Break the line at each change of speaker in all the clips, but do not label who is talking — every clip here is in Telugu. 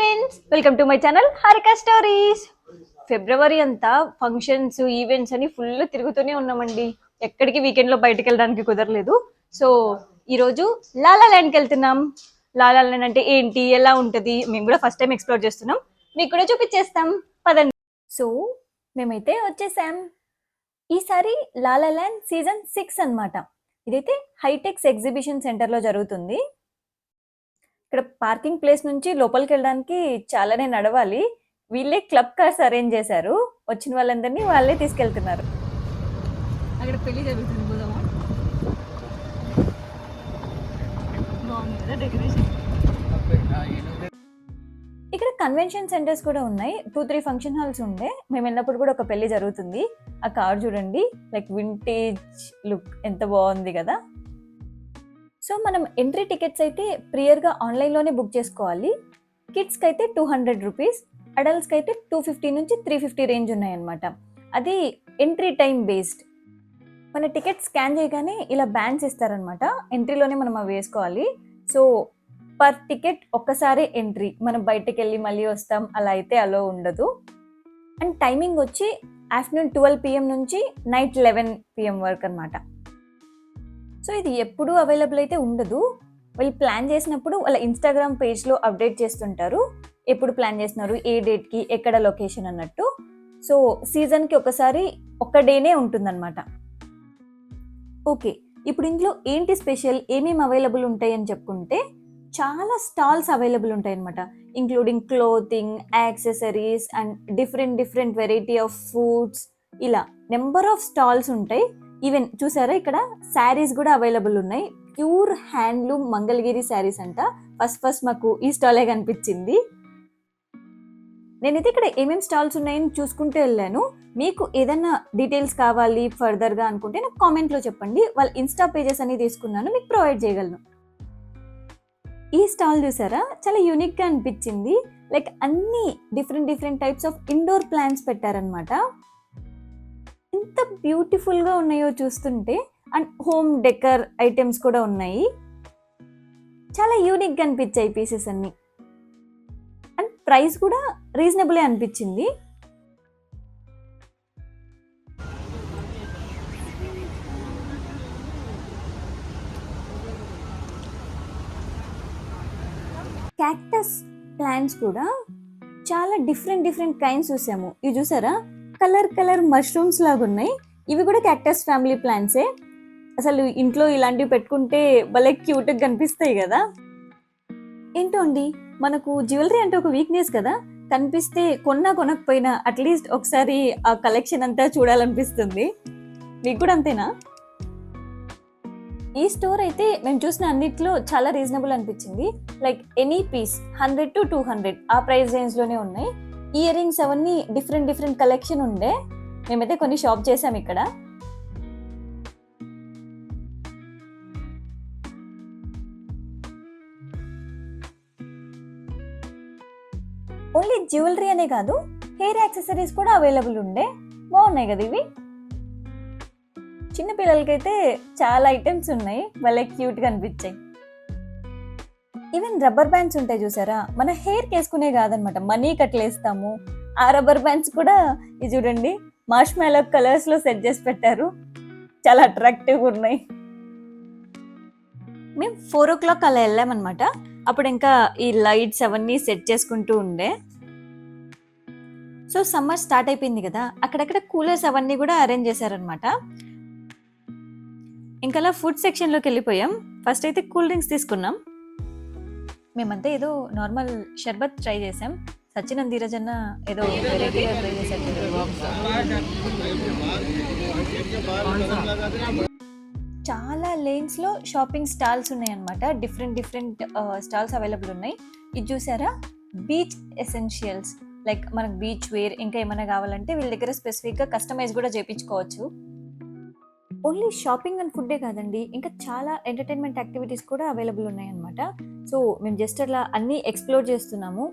Friends, welcome to my channel Harika stories. ఫిబ్రవరి అంతా ఫంక్షన్స్ ఈవెంట్స్ అని ఫుల్ తిరుగుతూనే ఉన్నామండి. ఎక్కడికి వీకెండ్ లో బయటకు వెళ్ళడానికి కుదరలేదు. సో ఈరోజు లాలా ల్యాండ్కి వెళ్తున్నాం. లాలా ల్యాండ్ అంటే ఏంటి, ఎలా ఉంటుంది, మేము కూడా ఫస్ట్ టైం ఎక్స్ప్లోర్ చేస్తున్నాం, మీకు కూడా చూపించేస్తాం పదండి. సో మేమైతే వచ్చేసాం. ఈసారి లాలా ల్యాండ్ సీజన్ 6 అన్నమాట. ఇదైతే హైటెక్స్ ఎగ్జిబిషన్ సెంటర్లో జరుగుతుంది. ఇక్కడ పార్కింగ్ ప్లేస్ నుంచి లోపలికి వెళ్ళడానికి చాలానే నడవాలి. వీళ్ళే క్లబ్ కార్స్ అరేంజ్ చేశారు. వచ్చిన వాళ్ళందరినీ వాళ్ళే తీసుకెళ్తున్నారు. అక్కడ పెళ్లి జరుగుతుంది. బాగుంది కదా డెకరేషన్. ఇక్కడ కన్వెన్షన్ సెంటర్స్ కూడా ఉన్నాయి. 2-3 ఫంక్షన్ హాల్స్ ఉండే. మేము వెళ్ళినప్పుడు కూడా ఒక పెళ్లి జరుగుతుంది. ఆ కార్ చూడండి, లైక్ వింటేజ్ లుక్, ఎంత బాగుంది కదా. సో మనం ఎంట్రీ టికెట్స్ అయితే ప్రియర్గా ఆన్లైన్లోనే బుక్ చేసుకోవాలి. కిడ్స్కి అయితే 200 రూపీస్, అడల్ట్స్కి అయితే 250 నుంచి 350 రేంజ్ ఉన్నాయన్నమాట. అది ఎంట్రీ టైం బేస్డ్. మన టికెట్ స్కాన్ చేయగానే ఇలా బ్యాండ్స్ ఇస్తారనమాట. ఎంట్రీలోనే మనం అవి వేసుకోవాలి. సో పర్ టికెట్ ఒక్కసారి ఎంట్రీ, మనం బయటకు వెళ్ళి మళ్ళీ వస్తాం అలా అయితే అలో ఉండదు. అండ్ టైమింగ్ వచ్చి ఆఫ్టర్నూన్ 12 PM నుంచి నైట్ 11 PM వరకు అనమాట. సో ఇది ఎప్పుడూ అవైలబుల్ అయితే ఉండదు. వాళ్ళు ప్లాన్ చేసినప్పుడు వాళ్ళ ఇన్స్టాగ్రామ్ పేజ్లో అప్డేట్ చేస్తుంటారు, ఎప్పుడు ప్లాన్ చేస్తున్నారు, ఏ డేట్కి, ఎక్కడ లొకేషన్ అన్నట్టు. సో సీజన్కి ఒకసారి ఒక్క డేనే ఉంటుందన్నమాట. ఓకే, ఇప్పుడు ఇందులో ఏంటి స్పెషల్, ఏమేమి అవైలబుల్ ఉంటాయి అని చెప్పుకుంటే చాలా స్టాల్స్ అవైలబుల్ ఉంటాయి అనమాట. Including clothing, accessories and different variety of foods. ఇలా నెంబర్ ఆఫ్ స్టాల్స్ ఉంటాయి. ఈవెన్ చూసారా, ఇక్కడ శారీస్ కూడా అవైలబుల్ ఉన్నాయి. ప్యూర్ హ్యాండ్లూమ్ మంగళగిరి శారీస్ అంట. ఫస్ట్ మాకు ఈ స్టాలే కనిపించింది. నేనైతే ఇక్కడ ఏమేమి స్టాల్స్ ఉన్నాయని చూసుకుంటూ వెళ్ళాను. మీకు ఏదైనా డీటెయిల్స్ కావాలి ఫర్దర్గా అనుకుంటే నాకు కామెంట్లో చెప్పండి. వాళ్ళ ఇన్స్టా పేజెస్ అని తీసుకున్నాను, మీకు ప్రొవైడ్ చేయగలను. ఈ స్టాల్ చూసారా, చాలా యూనిక్గా అనిపించింది. లైక్ అన్ని different types of indoor plants పెట్టారనమాట. ఎంత బ్యూటిఫుల్గా ఉన్నాయో చూస్తుంటే. అండ్ హోమ్ డెకర్ ఐటమ్స్ కూడా ఉన్నాయి. చాలా యూనిక్గా అనిపించాయి పీసెస్ అన్ని. అండ్ ప్రైస్ కూడా రీజనబులే అనిపించింది. క్యాక్టస్ ప్లాంట్స్ కూడా చాలా డిఫరెంట్ కైండ్స్ చూసాము. ఇవి చూసారా, కలర్ మష్రూమ్స్ లాగా ఉన్నాయి. ఇవి కూడా క్యాక్టస్ ఫ్యామిలీ ప్లాంట్సే. అసలు ఇంట్లో ఇలాంటివి పెట్టుకుంటే భలే క్యూట్గా కనిపిస్తాయి కదా. ఏంటో అండి, మనకు జ్యువెలరీ అంటే ఒక వీక్నెస్ కదా. కనిపిస్తే కొనకపోయినా అట్లీస్ట్ ఒకసారి ఆ కలెక్షన్ అంతా చూడాలనిపిస్తుంది. మీకు కూడా అంతేనా? ఈ స్టోర్ అయితే మేము చూసిన అన్నిట్లో చాలా రీజనబుల్ అనిపించింది. లైక్ ఎనీ పీస్ 100 to 200 ఆ ప్రైస్ రేంజ్లోనే ఉన్నాయి. ఇయర్ రింగ్స్ అవన్నీ డిఫరెంట్ కలెక్షన్ ఉండే. మేమైతే కొన్ని షాప్ చేసాం ఇక్కడ. ఓన్లీ జ్యువెలరీ అనే కాదు, హెయిర్ యాక్సెసరీస్ కూడా అవైలబుల్ ఉండే. బాగున్నాయి కదా ఇవి. చిన్న పిల్లలకైతే చాలా ఐటమ్స్ ఉన్నాయి, వాళ్ళే క్యూట్గా అనిపించాయి. ఈవెన్ రబ్బర్ బ్యాండ్స్ ఉంటాయి చూసారా, మన హెయిర్కి వేసుకునే కాదనమాట, మనీ కట్లేస్తాము. ఆ రబ్బర్ బ్యాండ్స్ కూడా ఇది చూడండి, మార్ష్ మ్యాలో కలర్స్లో సెట్ చేసి పెట్టారు. చాలా అట్రాక్టివ్గా ఉన్నాయి. మేము 4 o'clock అలా వెళ్ళామన్నమాట. అప్పుడు ఇంకా ఈ లైట్స్ అవన్నీ సెట్ చేసుకుంటూ ఉండే. సో సమ్మర్ స్టార్ట్ అయిపోయింది కదా, అక్కడక్కడ కూలర్స్ అవన్నీ కూడా అరేంజ్ చేశారనమాట. ఇంకా ఫుడ్ సెక్షన్లోకి వెళ్ళిపోయాం. ఫస్ట్ అయితే కూల్ డ్రింక్స్ తీసుకున్నాం. మేమంతా ఏదో నార్మల్ షర్బత్ ట్రై చేసాం. సచిన్ ధీరజ్ అన్న ఏదో వెరైటీగా ట్రై చేశారు. చాలా లేన్స్లో షాపింగ్ స్టాల్స్ ఉన్నాయన్నమాట. డిఫరెంట్ స్టాల్స్ అవైలబుల్ ఉన్నాయి. ఇది చూసారా, బీచ్ ఎసెన్షియల్స్. లైక్ మనకు బీచ్ వేర్ ఇంకా ఏమైనా కావాలంటే వీళ్ళ దగ్గర స్పెసిఫిక్గా కస్టమైజ్ కూడా చేయించుకోవచ్చు. ఓన్లీ షాపింగ్ అండ్ ఫుడ్డే కాదండి, ఇంకా చాలా ఎంటర్టైన్మెంట్ యాక్టివిటీస్ కూడా అవైలబుల్ ఉన్నాయన్నమాట. సో మేము జస్ట్ అలా అన్నీ ఎక్స్ప్లోర్ చేస్తున్నాము.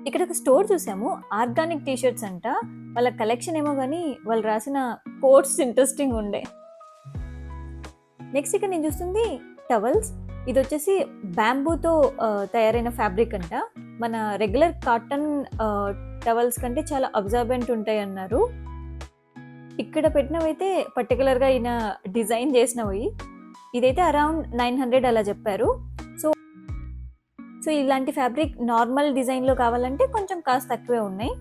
ఇక్కడ ఒక స్టోర్ చూసాము, ఆర్గానిక్ టీషర్ట్స్ అంట. వాళ్ళ కలెక్షన్ ఏమో కానీ వాళ్ళు రాసిన కోట్స్ ఇంట్రెస్టింగ్ ఉండే. నెక్స్ట్ ఇక్కడ నేను చూస్తుంది టవల్స్. ఇదొచ్చేసి బ్యాంబూతో తయారైన ఫ్యాబ్రిక్ అంట. మన రెగ్యులర్ కాటన్ టవల్స్ కంటే చాలా అబ్జార్బెంట్ ఉంటాయన్నారు. ఇక్కడ పెట్టినవైతే పర్టిక్యులర్‌గా ఈయన డిజైన్ చేసినవి. ఇదైతే అరౌండ్ 900 అలా చెప్పారు. సో, సో ఇలాంటి ఫ్యాబ్రిక్ నార్మల్ డిజైన్‌లో కావాలంటే కొంచెం కాస్ట్ తక్కువే ఉన్నాయి.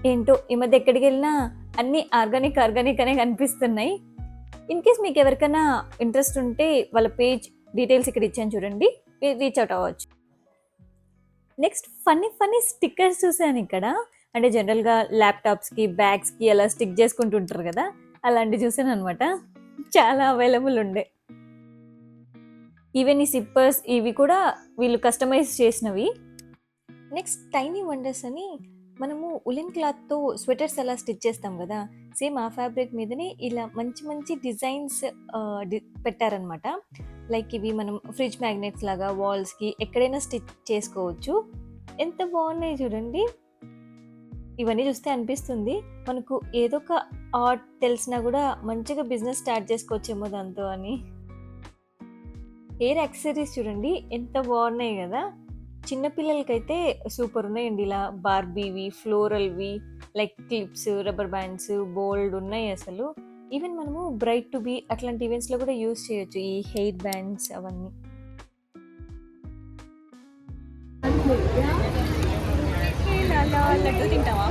ఏంటో ఈ మధ్య ఎక్కడికెళ్ళినా అన్నీ ఆర్గానిక్, ఆర్గానిక్ అనే కనిపిస్తున్నాయి. ఇన్ కేస్ మీకు ఎవరికైనా ఇంట్రెస్ట్ ఉంటే వాళ్ళ పేజ్ డీటెయిల్స్ ఇక్కడ ఇచ్చాను చూడండి. రీచ్ అవుట్ అవ్వచ్చు. నెక్స్ట్ ఫన్నీ ఫన్నీ స్టిక్కర్స్ చూసాను ఇక్కడ. అంటే జనరల్‌గా ల్యాప్‌టాప్స్‌కి, బ్యాగ్స్‌కి అలా స్టిక్ చేసుకుంటుంటారు కదా! అలాంటివి చూసాననమాట. చాలా అవైలబుల్ ఉండే. ఈవెన్ ఈ సిప్పర్స్ ఇవి కూడా వీళ్ళు కస్టమైజ్ చేసినవి. నెక్స్ట్ టైనీ వండర్స్ అని మనము ఉలెన్ క్లాత్‌తో స్వెటర్స్ ఎలా స్టిచ్ చేస్తాం కదా! సేమ్ ఆ ఫ్యాబ్రిక్ మీదనే ఇలా మంచి మంచి డిజైన్స్ పెట్టారనమాట. లైక్ ఇవి మనం ఫ్రిడ్జ్ మ్యాగ్నెట్స్ లాగా వాల్స్‌కి ఎక్కడైనా స్టిచ్ చేసుకోవచ్చు. ఎంత బాగున్నాయి చూడండి. ఇవన్నీ చూస్తే అనిపిస్తుంది మనకు ఏదో ఒక ఆర్ట్ తెలిసినా కూడా మంచిగా బిజినెస్ స్టార్ట్ చేసుకోవచ్చేమో దాంతో అని. హెయిర్ యాక్సెసరీస్ చూడండి ఎంత బాగున్నాయి కదా! చిన్న పిల్లలకైతే సూపర్ ఉన్నాయండి. ఇలా బార్బీవి, ఫ్లోరల్‌వి, లైక్ క్లిప్స్, రబ్బర్ బ్యాండ్స్ బోల్డ్ ఉన్నాయి అసలు. ఈవెన్ మనము బ్రైట్ టు బీ అట్లాంటి ఈవెంట్స్‌లో కూడా యూజ్ చేయొచ్చు ఈ హెయిర్ బ్యాండ్స్ అవన్నీ. లడ్డు తింటావా?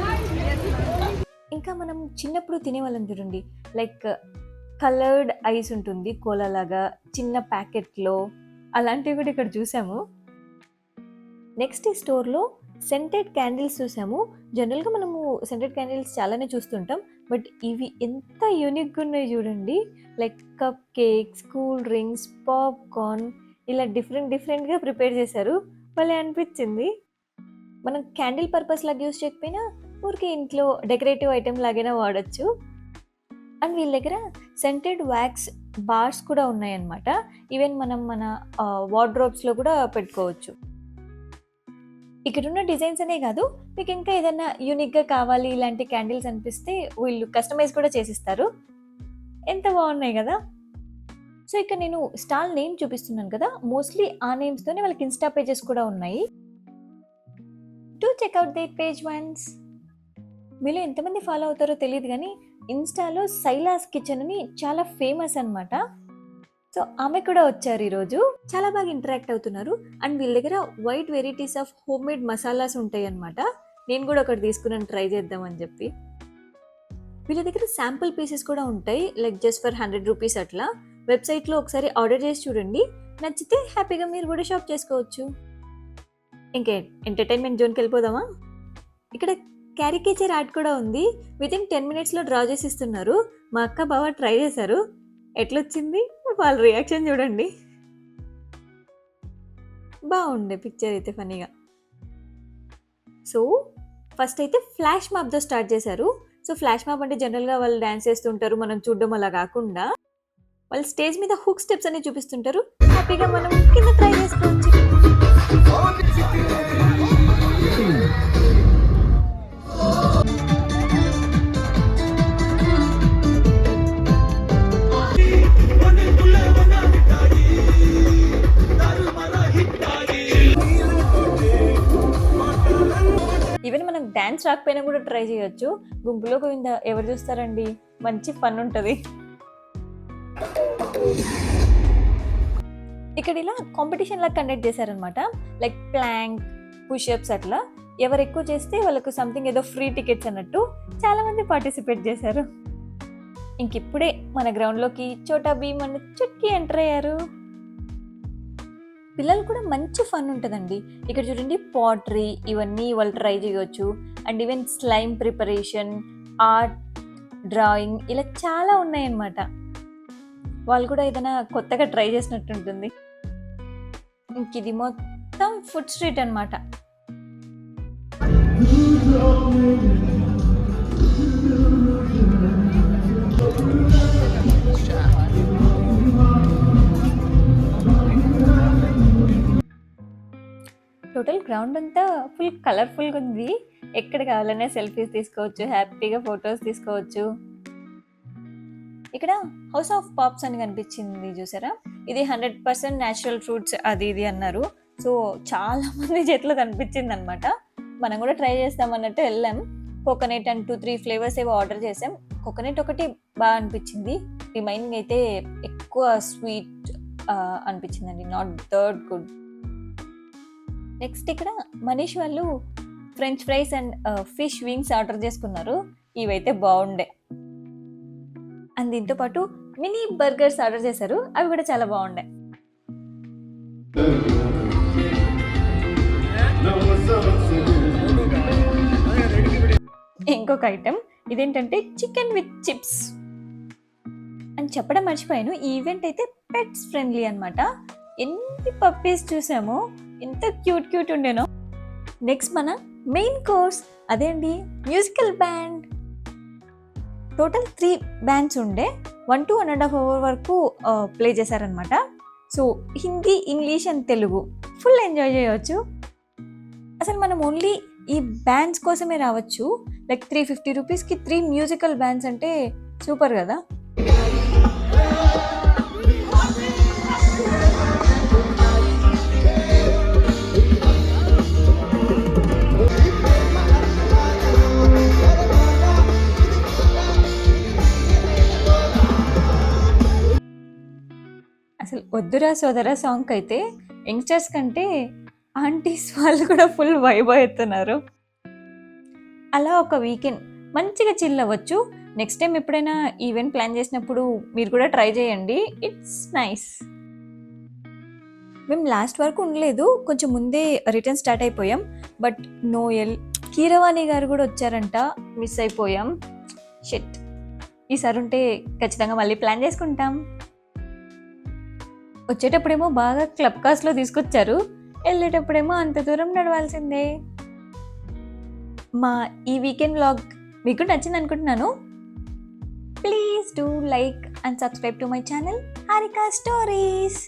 ఇంకా మనం చిన్నప్పుడు తినేవాళ్ళం చూడండి. లైక్ కలర్డ్ ఐస్ ఉంటుంది కోలా లాగా చిన్న ప్యాకెట్‌లో. అలాంటివి కూడా ఇక్కడ చూసాము. నెక్స్ట్ ఈ స్టోర్‌లో సెంటెడ్ క్యాండిల్స్ చూసాము. జనరల్‌గా మనము సెంటెడ్ క్యాండిల్స్ చాలానే చూస్తుంటాం. బట్ ఇవి ఎంత యూనిక్‌గా ఉన్నాయి చూడండి. Like cup cakes, cool drinks, popcorn ఇలా డిఫరెంట్ డిఫరెంట్‌గా ప్రిపేర్ చేశారు. భలే అనిపించింది. మనం క్యాండిల్ పర్పస్ లాగా యూజ్ చేయకపోయినా ఊరికే ఇంట్లో డెకరేటివ్ ఐటెమ్ లాగైనా వాడొచ్చు. అండ్ వీళ్ళ దగ్గర సెంటెడ్ వ్యాక్స్ బార్స్ కూడా ఉన్నాయన్నమాట. ఈవెన్ మనం మన వార్డ్రోబ్స్‌లో కూడా పెట్టుకోవచ్చు. ఇక్కడున్న డిజైన్స్ అనే కాదు, మీకు ఇంకా ఏదైనా యూనిక్‌గా కావాలి ఇలాంటి క్యాండిల్స్ అనిపిస్తే వీళ్ళు కస్టమైజ్ కూడా చేసిస్తారు. ఎంత బాగున్నాయి కదా! సో, ఇక్కడ నేను స్టాల్ నేమ్ చూపిస్తున్నాను కదా! మోస్ట్‌లీ ఆ నేమ్స్‌తోనే వాళ్ళకి ఇన్‌స్టా పేజెస్ కూడా ఉన్నాయి. Do check out their page once. మీలో ఎంతమంది ఫాలో అవుతారో తెలీదు గానీ, ఇన్‌స్టాలో సైలాస్ కిచెన్ అని చాలా ఫేమస్ అనమాట. సో, ఆమె కూడా వచ్చారు ఈరోజు. చాలా బాగా ఇంటరాక్ట్ అవుతున్నారు. అండ్ వీళ్ళ దగ్గర wide varieties of homemade masalas ఉంటాయన్నమాట. నేను కూడా ఒకటి తీసుకున్నాను ట్రై చేద్దామని చెప్పి. వీళ్ళ దగ్గర శాంపుల్ పీసెస్ కూడా ఉంటాయి. లైక్ జస్ట్ ఫర్ ₹100 అట్లా. వెబ్‌సైట్‌లో ఒకసారి ఆర్డర్ చేసి చూడండి. నచ్చితే హ్యాపీగా మీరు కూడా షాప్ చేసుకోవచ్చు. ఇంకే ఎంటర్‌టైన్‌మెంట్ జోన్‌కి వెళ్ళిపోదామా? ఇక్కడ క్యారికేచర్ ఆర్ట్ కూడా ఉంది. వితిన్ 10 మినిట్స్‌లో డ్రా చేసి ఇస్తున్నారు. మా అక్క, బావ ట్రై చేశారు. ఎట్లొచ్చింది? వాళ్ళ రియాక్షన్ చూడండి. బాగుండే పిక్చర్ అయితే ఫన్నీగా. సో, ఫస్ట్ అయితే ఫ్లాష్ మాబ్‌తో స్టార్ట్ చేశారు. సో, ఫ్లాష్ మాబ్ అంటే జనరల్‌గా వాళ్ళు డాన్స్ చేస్తుంటారు. మనం చూడడం అలా కాకుండా వాళ్ళు స్టేజ్ మీద హుక్ స్టెప్స్ అన్ని చూపిస్తుంటారు. హ్యాపీగా మనం కింద ట్రై చేసుకోవచ్చు. ఈవెన్ మనకు డాన్స్ రాకపోయినా కూడా ట్రై చేయొచ్చు. గుంపులో గోవింద ఎవరు చూస్తారండి? మంచి ఫన్ ఉంటది. ఇక్కడ ఇలా కాంపిటీషన్ లాగా కండక్ట్ చేశారనమాట. లైక్ ప్లాంక్, పుషప్స్ అట్లా. ఎవరు ఎక్కువ చేస్తే వాళ్ళకు సంథింగ్ ఏదో ఫ్రీ టికెట్స్ అన్నట్టు చాలా మంది పార్టిసిపేట్ చేశారు. ఇంకిప్పుడే మన గ్రౌండ్లోకి చోటా భీమ్ అన్న చుట్కీ ఎంటర్ అయ్యారు. పిల్లలు కూడా మంచి ఫన్ ఉంటుందండి. ఇక్కడ చూడండి పాటరీ ఇవన్నీ వాళ్ళు ట్రై చేయొచ్చు. And even slime preparation, art, drawing ఇలా చాలా ఉన్నాయన్నమాట. వాళ్ళు కూడా ఏదైనా కొత్తగా ట్రై చేసినట్టు ఉంటుంది. ఇంక ఇది మొత్తం ఫుడ్ స్ట్రీట్ అనమాట. టోటల్ గ్రౌండ్ అంతా ఫుల్ కలర్ఫుల్గా ఉంది. ఎక్కడ కావాలనే సెల్ఫీస్ తీసుకోవచ్చు, హ్యాపీగా ఫొటోస్ తీసుకోవచ్చు. ఇక్కడ హౌస్ ఆఫ్ పాప్స్ అని కనిపించింది చూసారా? ఇది 100% న్యాచురల్ ఫ్రూట్స్ అది ఇది అన్నారు. సో చాలా మంది చేతిలో కనిపించింది అనమాట. మనం కూడా ట్రై చేస్తాం అన్నట్టు వెళ్ళాం. కోకోనట్ అండ్ 2-3 ఫ్లేవర్స్ ఏవో ఆర్డర్ చేసాం. కోకోనట్ ఒకటి బాగా అనిపించింది, రిమైనింగ్ అయితే ఎక్కువ స్వీట్ అనిపించిందండి, నాట్ దట్ గుడ్. నెక్స్ట్ ఇక్కడ మనీష్ వాళ్ళు French fries and fish wings order చేసుకున్నారు. ఇవైతే బాగుండే. అండ్ దీంతో పాటు మినీ బర్గర్స్ ఆర్డర్ చేశారు, అవి కూడా చాలా బాగుండే. ఇంకొక ఐటెం ఇదేంటంటే చికెన్ విత్ చిప్స్ అని చెప్పడం మర్చిపోయాను. ఈ ఈవెంట్ అయితే పెట్స్ ఫ్రెండ్లీ అనమాట. ఎన్ని పప్పీస్ చూసామో, ఎంత క్యూట్ క్యూట్ ఉండేనో. నెక్స్ట్ మన మెయిన్ కోర్స్ అదే అండి, మ్యూజికల్ బ్యాండ్. టోటల్ 3 బ్యాండ్స్ ఉండే 1 to 1.5 hour వరకు ప్లే చేశారనమాట. So Hindi, English and Telugu full enjoy చేయవచ్చు. అసలు మనం ఓన్లీ ఈ బ్యాండ్స్ కోసమే రావచ్చు. లైక్ 350 రూపీస్కి 3 మ్యూజికల్ బ్యాండ్స్ అంటే సూపర్ కదా. అసలు వద్దురా సోదరా సాంగ్ అయితే యంగ్స్టర్స్ కంటే ఆంటీస్ వాళ్ళు కూడా ఫుల్ వైబ్ అవుతున్నారు. అలా ఒక వీకెండ్ మంచిగా చిల్ అవ్వచ్చు. నెక్స్ట్ టైం ఎప్పుడైనా ఈవెంట్ ప్లాన్ చేసినప్పుడు మీరు కూడా ట్రై చేయండి, ఇట్స్ నైస్. మేము లాస్ట్ వరకు ఉండలేదు, కొంచెం ముందే రిటర్న్ స్టార్ట్ అయిపోయాం. బట్ నోయల్, కీరవాణి గారు కూడా వచ్చారంట, మిస్ అయిపోయాం. షిట్, ఈసారి ఉంటే ఖచ్చితంగా మళ్ళీ ప్లాన్ చేసుకుంటాం. వచ్చేటప్పుడేమో బాగా క్లబ్ కాస్ట్లో తీసుకొచ్చారు, వెళ్ళేటప్పుడేమో అంత దూరం నడవాల్సిందే. మా ఈ వీకెండ్ వ్లాగ్ మీకు నచ్చింది అనుకుంటున్నాను. Please do like and subscribe to my channel Harika stories.